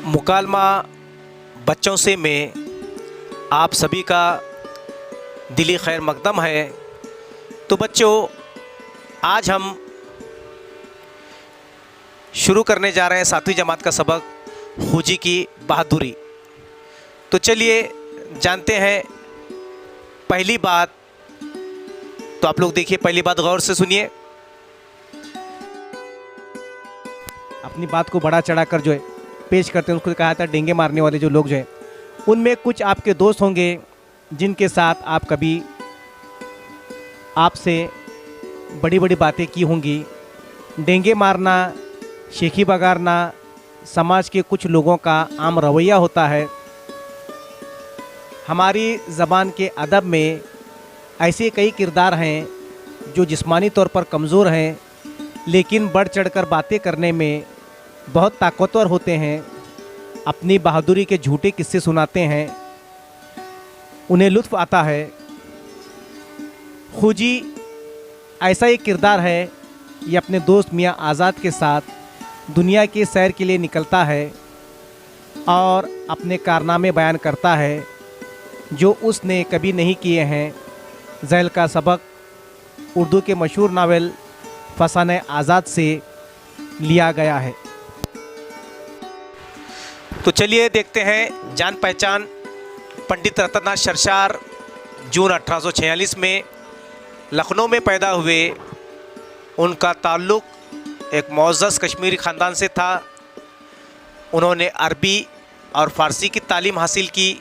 मुकालमा बच्चों से में आप सभी का दिली खैर मकदम है। तो बच्चों, आज हम शुरू करने जा रहे हैं 7वीं जमात का सबक खोजी की बहादुरी। तो चलिए जानते हैं पहली बात। तो आप लोग देखिए, पहली बात गौर से सुनिए। अपनी बात को बड़ा चढ़ाकर जो है पेश करते हैं, उसको कहा था डेंगे मारने वाले जो लोग जो हैं, उनमें कुछ आपके दोस्त होंगे जिनके साथ आप कभी आपसे बड़ी बड़ी बातें की होंगी। डेंगे मारना, शेखी बगारना समाज के कुछ लोगों का आम रवैया होता है। हमारी ज़बान के अदब में ऐसे कई किरदार हैं जो जिस्मानी तौर पर कमज़ोर हैं, लेकिन बढ़ चढ़कर बातें करने में बहुत ताकतवर होते हैं। अपनी बहादुरी के झूठे किस्से सुनाते हैं, उन्हें लुत्फ़ आता है। खोजी ऐसा एक किरदार है, ये अपने दोस्त मियाँ आज़ाद के साथ दुनिया की सैर के लिए निकलता है और अपने कारनामे बयान करता है जो उसने कभी नहीं किए हैं। ज़ैल का सबक उर्दू के मशहूर नावल फसाने आज़ाद से लिया गया है। तो चलिए देखते हैं जान पहचान। पंडित रतननाथ शरशार जून 1846 में लखनऊ में पैदा हुए। उनका ताल्लुक़ एक मुअज़्ज़ज़ कश्मीरी ख़ानदान से था। उन्होंने अरबी और फ़ारसी की तालीम हासिल की।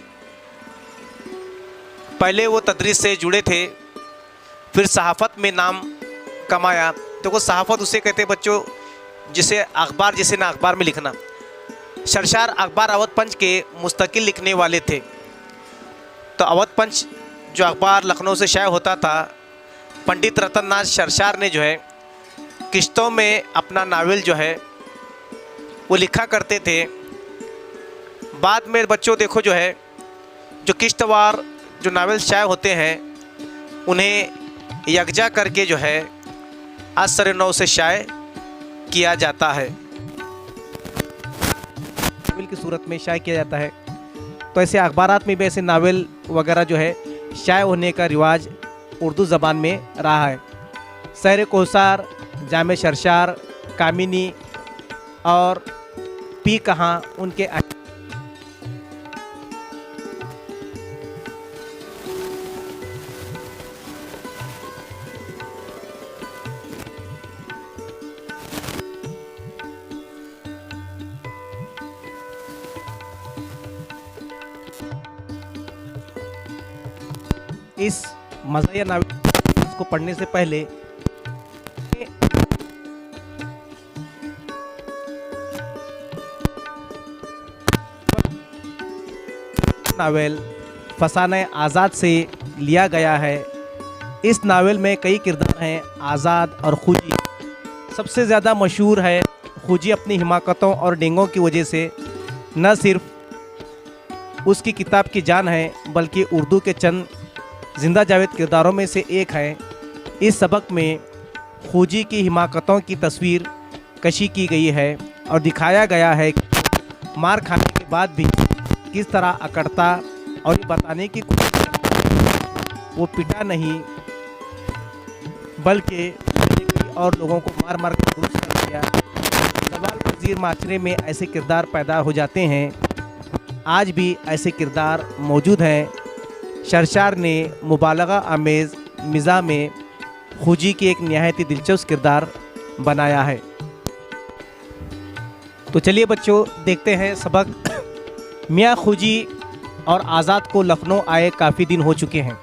पहले वो तदरीस से जुड़े थे, फिर सहाफ़त में नाम कमाया। तो वो सहाफ़त उसे कहते बच्चों जिसे अखबार, जिसे ना अखबार में लिखना। शरशार अखबार अवध पंच के मुस्तकिल लिखने वाले थे। तो अवध पंच जो अखबार लखनऊ से शाया होता था, पंडित रतननाथ शरशार ने जो है किश्तों में अपना नावल जो है वो लिखा करते थे। बाद में बच्चों देखो जो है जो किश्तवार जो नावल शाया होते हैं, उन्हें यकजा करके जो है असर नौ से शाया किया जाता है, नावल की सूरत में शाया किया जाता है। तो ऐसे अखबारात में भी ऐसे नावल वगैरह जो है शाया होने का रिवाज उर्दू ज़बान में रहा है। शहर कोसार, जामे शरशार, कामिनी और पी कहाँ उनके इस मज़ाहिया नावल को पढ़ने से पहले नावल फसाने आज़ाद से लिया गया है। इस नावल में कई किरदार हैं, आज़ाद और खोजी सबसे ज़्यादा मशहूर है। खोजी अपनी हिमाकतों और डेंगों की वजह से न सिर्फ उसकी किताब की जान है, बल्कि उर्दू के चंद जिंदा जावेद किरदारों में से एक है। इस सबक में खोजी की हिमाकतों की तस्वीर कशी की गई है और दिखाया गया है कि मार खाने के बाद भी किस तरह अकड़ता और ये बताने की कोशिश करता वो पिटा नहीं, बल्कि कई और लोगों को मार मार कर दुरुस्त कर दिया। सवाल पजीर माशरे में ऐसे किरदार पैदा हो जाते हैं। आज भी ऐसे किरदार मौजूद हैं। शरशार ने मुबालगा आमेज़ मिज़ाह में खोजी की एक नहायत ही दिलचस्प किरदार बनाया है। तो चलिए बच्चों देखते हैं सबक। मियाँ खोजी और आज़ाद को लखनऊ आए काफ़ी दिन हो चुके हैं।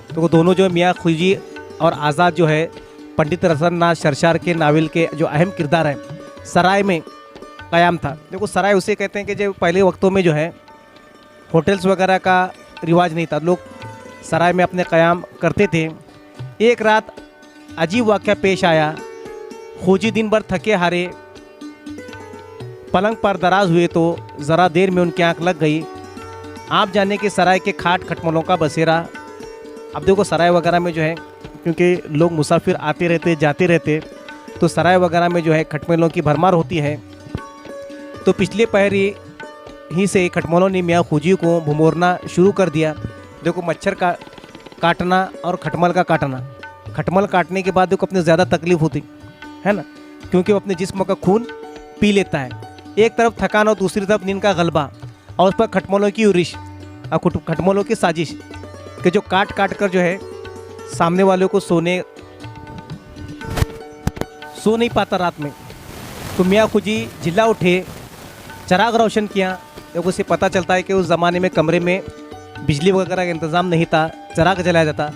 तो वो दोनों जो मियाँ खोजी और आज़ाद जो है पंडित रतननाथ शरशार के नावल के जो अहम किरदार हैं, सराय में क़याम था। देखो सराय उसे कहते हैं कि जो पहले वक्तों में जो है होटल्स वगैरह का रिवाज नहीं था, लोग सराय में अपने क़याम करते थे। एक रात अजीब वाक़या पेश आया। खोजी दिन भर थके हारे पलंग पर दराज हुए तो ज़रा देर में उनकी आंख लग गई। आप जाने के सराय के खाट खटमलों का बसेरा। अब देखो सराय वगैरह में जो है, क्योंकि लोग मुसाफिर आते रहते जाते रहते, तो सराय वगैरह में जो है खटमलों की भरमार होती है। तो पिछले पहर ही से खटमलों ने मियाँ खूजी को भुमोरना शुरू कर दिया। देखो मच्छर का काटना और खटमल का काटना, खटमल काटने के बाद देखो अपने ज़्यादा तकलीफ होती है ना, क्योंकि वो अपने जिस्म का खून पी लेता है। एक तरफ थकान और दूसरी तरफ नींद का गलबा, और उस पर खटमलों की उरिश और खटमलों की साजिश कि जो काट काट कर जो है सामने वाले को सो नहीं पाता रात में। तो मियाँ खूजी जिला उठे, चराग रोशन किया। देखो उससे पता चलता है कि उस ज़माने में कमरे में बिजली वगैरह का इंतज़ाम नहीं था, चराग जलाया जाता।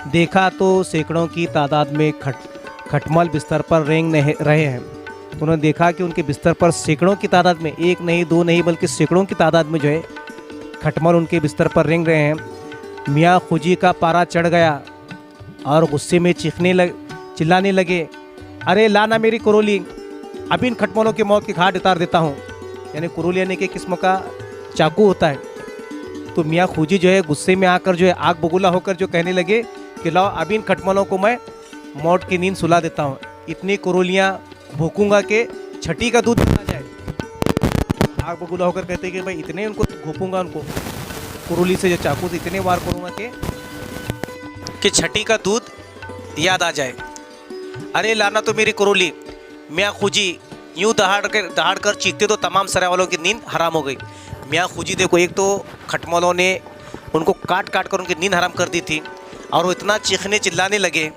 देखा तो सैकड़ों की तादाद में खटमल बिस्तर पर रेंग रहे हैं। उन्होंने देखा कि उनके बिस्तर पर सैकड़ों की तादाद में, एक नहीं दो नहीं बल्कि सैकड़ों की तादाद में जो है खटमल उनके बिस्तर पर रेंग रहे हैं। मियाँ खूजी का पारा चढ़ गया और गुस्से में चिल्लाने लगे, अरे लाना मेरी कुरोली, अभी इन खटमलों की मौत की घाट उतार देता हूँ। यानी कुरोली यानी कि किस्म का चाकू होता है। तो मियाँ खूजी जो है गुस्से में आकर जो है आग बबूला होकर जो कहने लगे कि लाओ अभी इन खटमलों को मैं मौत की नींद सुला देता हूँ। इतनी कुरोलियाँ भूकूंगा कि छठी का दूध आ जाए। आग बबूला होकर कहते कि भाई इतने उनको घोपूंगा, उनको कुरोली से जो चाकू से इतने वार करूँगा कि छठी का दूध याद आ जाए। अरे लाना तो मेरी कुरोली, मियाँ खूजी यूँ दहाड़ कर चीखते तो तमाम सराय वालों की नींद हराम हो गई। मियाँ खूजी देखो, एक तो खटमलों ने उनको काट काट कर उनकी नींद हराम कर दी थी, और वो इतना चीखने चिल्लाने लगे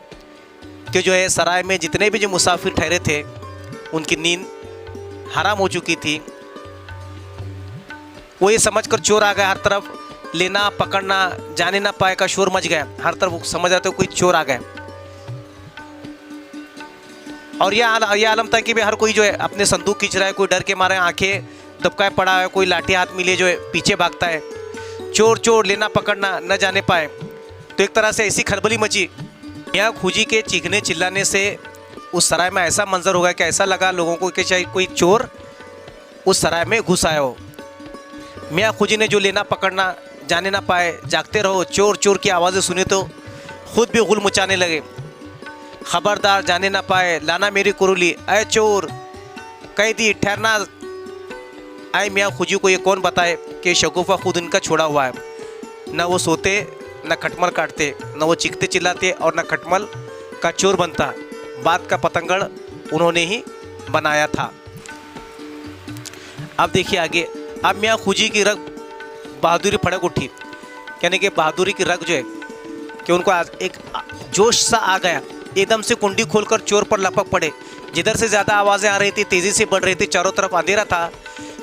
कि जो है सराय में जितने भी जो मुसाफिर ठहरे थे उनकी नींद हराम हो चुकी थी। वो ये समझकर चोर आ गया, हर तरफ लेना पकड़ना जाने ना पाए का शोर मच गया। हर तरफ समझ आते कोई चोर आ गया, और यह आलम था कि भाई हर कोई जो है अपने संदूक खींच रहा है, कोई डर के मारे आंखें दबकाए पड़ा है, कोई लाठी हाथ मिले जो है पीछे भागता है। चोर चोर लेना पकड़ना न जाने पाए। तो एक तरह से ऐसी खलबली मची। मियाँ खूजी के चीखने चिल्लाने से उस सराय में ऐसा मंजर हो गया कि ऐसा लगा लोगों को कि शायद कोई चोर उस सराय में घुस आया हो। मियाँ खूजी ने जो लेना पकड़ना जाने ना पाए, जागते रहो, चोर चोर की आवाज़ें सुने तो खुद भी गुल मचाने लगे। खबरदार जाने ना पाए, लाना मेरी कुरुली, अय चोर कैदी ठहरना। आए मियाँ खूजी को ये कौन बताए कि शगुफा खुद इनका छोड़ा हुआ है। न वो सोते, न खटमल काटते, न वो चीखते चिल्लाते, और न खटमल का चोर बनता। बात का पतंगड़ उन्होंने ही बनाया था। अब देखिए आगे। अब मियाँ खूजी की रग बहादुरी फड़क उठी, यानी कि बहादुरी की रग जो है कि उनको एक जोश सा आ गया। एकदम से कुंडी खोलकर चोर पर लपक पड़े। जिधर से ज़्यादा आवाज़ें आ रही थी तेज़ी से बढ़ रही थी, चारों तरफ अंधेरा था।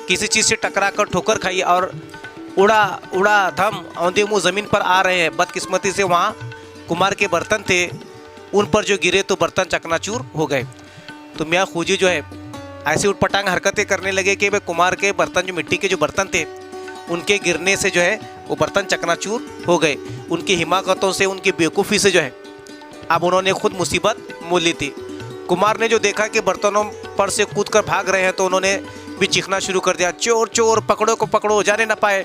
किसी चीज़ से टकरा कर ठोकर खाई और उड़ा उड़ा धम औंधे मुँह ज़मीन पर आ रहे हैं। बदकिस्मती से वहाँ कुमार के बर्तन थे, उन पर जो गिरे तो बर्तन चकनाचूर हो गए। तो मियाँ खूजी जो है ऐसी उटपटांग हरकतें करने लगे कि वे कुमार के बर्तन, जो मिट्टी के जो बर्तन थे, उनके गिरने से जो है वो बर्तन चकनाचूर हो गए। उनकी हिमाकतों से, उनकी बेवकूफ़ी से जो है अब उन्होंने खुद मुसीबत मोल ली थी। कुमार ने जो देखा कि बर्तनों पर से कूद कर भाग रहे हैं तो उन्होंने भी चीखना शुरू कर दिया, चोर चोर पकड़ो को पकड़ो, जाने ना पाए।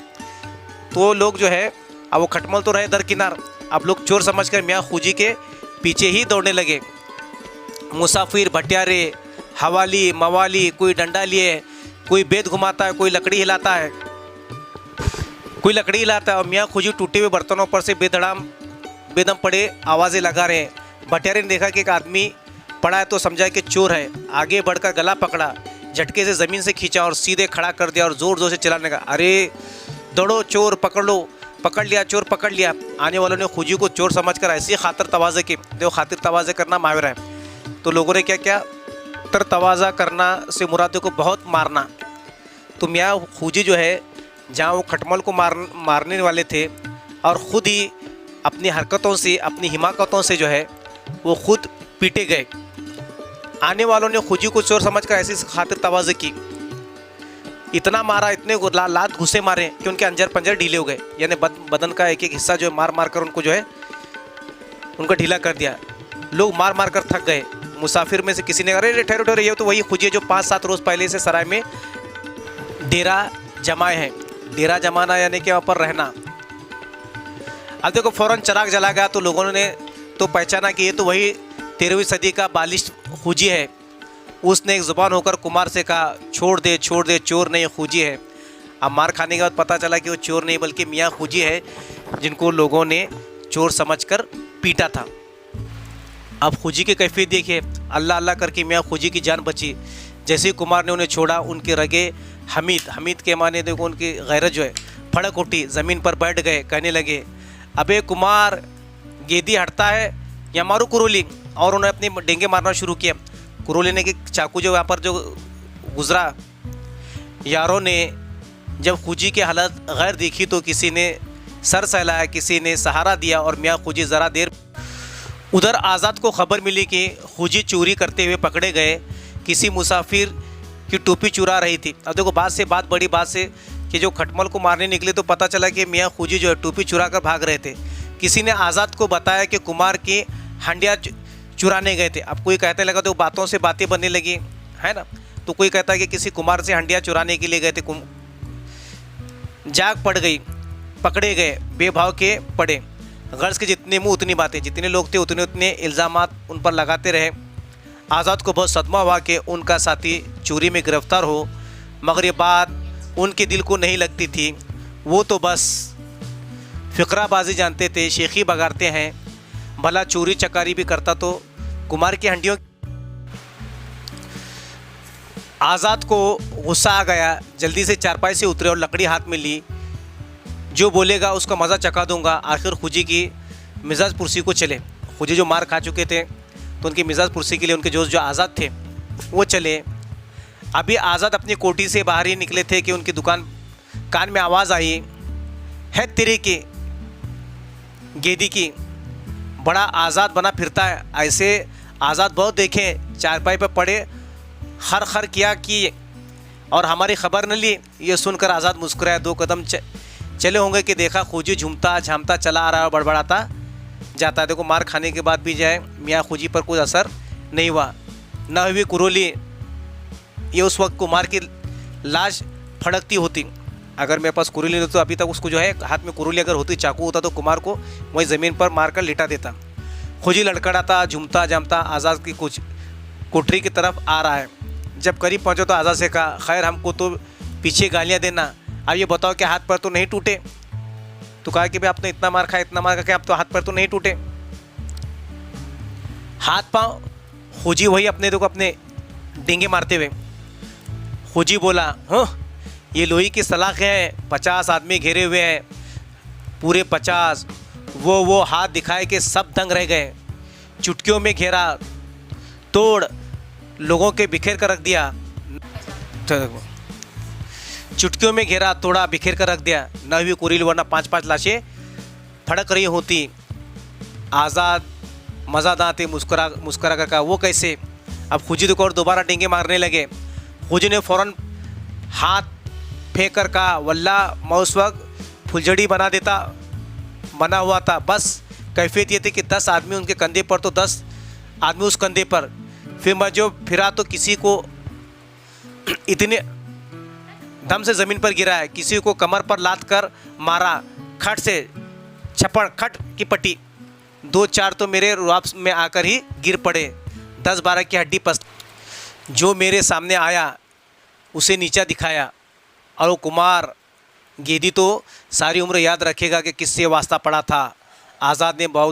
तो लोग जो है अब वो खटमल तो रहे दरकिनार, अब लोग चोर समझकर मियाँ खूजी के पीछे ही दौड़ने लगे। मुसाफिर, भटियारे, हवाली, मवाली, कोई डंडा लिए, कोई बेद घुमाता है, कोई लकड़ी हिलाता है, और मियाँ खूजी टूटे हुए बर्तनों पर से बेदम पड़े आवाज़ें लगा रहे हैं। भटियारे ने देखा कि एक आदमी पड़ा है तो समझा कि चोर है। आगे बढ़कर गला पकड़ा, झटके से ज़मीन से खींचा और सीधे खड़ा कर दिया और ज़ोर ज़ोर से चिल्लाने लगा, अरे दौड़ो, चोर पकड़ लो, पकड़ लिया, चोर पकड़ लिया। आने वालों ने खूजी को चोर समझकर ऐसी खातिर तवाज़े की। देखो खातिर तवाज़े करना मुहावरा है। तो लोगों ने क्या किया, तर तवाज़ा करना से मुराद को बहुत मारना। तो मियाँ खूजी जो है जहाँ वो खटमल को मारने वाले थे और ख़ुद ही अपनी हरकतों से, अपनी हिमाकतों से जो है वो खुद पीटे गए। आने वालों ने खूजी को चोर समझकर ऐसी खातिर तवाज़े की। इतना मारा, इतने लात घुसे मारे कि उनके अंजर पंजर ढीले हो गए, यानी बदन का एक एक हिस्सा जो है मार मार कर उनको जो है उनका ढीला कर दिया। लोग मार मार कर थक गए। मुसाफिर में से किसी ने, अरे ठहरो ठहरो, ये तो वही खूजी है जो 5-7 रोज़ पहले से सराय में डेरा जमाए हैं। डेरा जमाना यानी कि वहाँ पर रहना। अब देखो फ़ौरन चराग जला गया तो लोगों ने तो पहचाना कि ये तो वही 13वीं सदी का बालिश खूजी है। उसने एक ज़ुबान होकर कुमार से कहा, छोड़ दे चोर नहीं खूजी है। अब मार खाने के बाद पता चला कि वो चोर नहीं बल्कि मियाँ खूजी है, जिनको लोगों ने चोर समझकर पीटा था। अब खूजी की कैफियत देखिए, अल्लाह अल्लाह करके मियाँ खूजी की जान बची। जैसे ही कुमार ने उन्हें छोड़ा, उनके रगे हमीद के माने देखो उनकी गैरत जो है फड़क उठी, ज़मीन पर बैठ गए, कहने लगे, अबे कुमार, गेदी हटता है या मारू कुरोली। और उन्होंने अपने डेंगे मारना शुरू किया। कुरोली ने कि चाकू जो यहाँ पर जो गुजरा, यारों ने जब खूजी की हालत गैर देखी तो किसी ने सर सहलाया, किसी ने सहारा दिया और मियाँ खूजी ज़रा देर। उधर आज़ाद को खबर मिली कि खूजी चोरी करते हुए पकड़े गए, किसी मुसाफिर की टोपी चुरा रही थी। अब देखो बात बड़ी बात से कि जो खटमल को मारने निकले तो पता चला कि मियाँ खूजी जो है टोपी चुरा कर भाग रहे थे। किसी ने आज़ाद को बताया कि कुमार की हंडिया चुराने गए थे। अब कोई कहते लगा तो बातों से बातें बनने लगी, है ना। तो कोई कहता है कि किसी कुमार से हंडिया चुराने के लिए गए थे। जाग पड़ गई, पकड़े गए, बेभाव के पड़े। गर्ज के जितने मुँह उतनी बातें, जितने लोग थे उतने इल्ज़ामात उन पर लगाते रहे। आज़ाद को बहुत सदमा हुआ कि उनका साथी चोरी में गिरफ्तार हो, मगर ये बात उनके दिल को नहीं लगती थी। वो तो बस फ़िक्राबाजी जानते थे, शेखी बगाड़ते हैं। भला चोरी चकारी भी करता तो कुमार की हंडियों। आज़ाद को गुस्सा आ गया, जल्दी से चारपाई से उतरे और लकड़ी हाथ में ली। जो बोलेगा उसका मज़ा चखा दूंगा। आखिर खूजी की मिजाज पुरसी को चले। खूजी जो मार खा चुके थे तो उनकी मिजाज पुरसी के लिए उनके जो आज़ाद थे वो चले। अभी आज़ाद अपनी कोठी से बाहर ही निकले थे कि उनकी दुकान कान में आवाज़ आई, है तेरे की गेदी की, बड़ा आज़ाद बना फिरता है। ऐसे आज़ाद बहुत देखे, चारपाई पर पड़े खर खर किया कि और हमारी खबर न ली। ये सुनकर आज़ाद मुस्कुराया। 2 कदम चले होंगे कि देखा खूजी झूमता झामता चला आ रहा है, बड़बड़ाता जाता है। देखो मार खाने के बाद भी जाए मियाँ खूजी पर कोई असर नहीं हुआ, न हुई कुरोली। ये उस वक्त कुमार की लाश फड़कती होती। अगर मेरे पास कुरोली नहीं तो अभी तक उसको जो है हाथ में कुरोली अगर होती, चाकू होता तो कुमार को वही ज़मीन पर मार कर लिटा देता। खूजी लड़खड़ाता झूमता जामता आज़ाद की कुछ कोठरी की तरफ आ रहा है। जब करीब पहुँचो तो आज़ाद से कहा, खैर हमको तो पीछे गालियाँ देना, अब ये बताओ कि हाथ पर तो नहीं टूटे। तो कहा कि भाई आपने इतना मार खाया कि आप तो हाथ पर तो नहीं टूटे। हाथ पाँव खूजी वही अपने देखो अपने डेंगे मारते हुए। खूजी बोला, हाँ ये लोही की सलाखें हैं, 50 आदमी घेरे हुए हैं, पूरे 50। वो हाथ दिखाए कि सब दंग रह गए। चुटकियों में घेरा, तोड़, लोगों के बिखेर कर रख दिया। चुटकियों में घेरा, तोड़ा, बिखेर कर रख दिया। न हुई कुरील वरना 5-5 लाशें फड़क रही होती। आज़ाद मज़ादार थे, मुस्कुरा कर कहा, वो कैसे। अब खूजी देखो और दोबारा डेंगे मारने लगे। खूजी ने फ़ौरन हाथ फेंक कर कहा, वल्ला मैं उस वक्त फुलझड़ी बना हुआ था। बस कैफियत ये थी कि 10 आदमी उनके कंधे पर तो 10 आदमी उस कंधे पर। फिर मैं जो फिरा तो किसी को इतने दम से ज़मीन पर गिरा है, किसी को कमर पर लात कर मारा, खट से छपड़ खट की पट्टी। 2-4 तो मेरे रुआब में आकर ही गिर पड़े। 10-12 की हड्डी पस्त। जो मेरे सामने आया उसे नीचा दिखाया। और वो कुमार गेदी तो सारी उम्र याद रखेगा कि किससे वास्ता पड़ा था। आज़ाद ने बहुत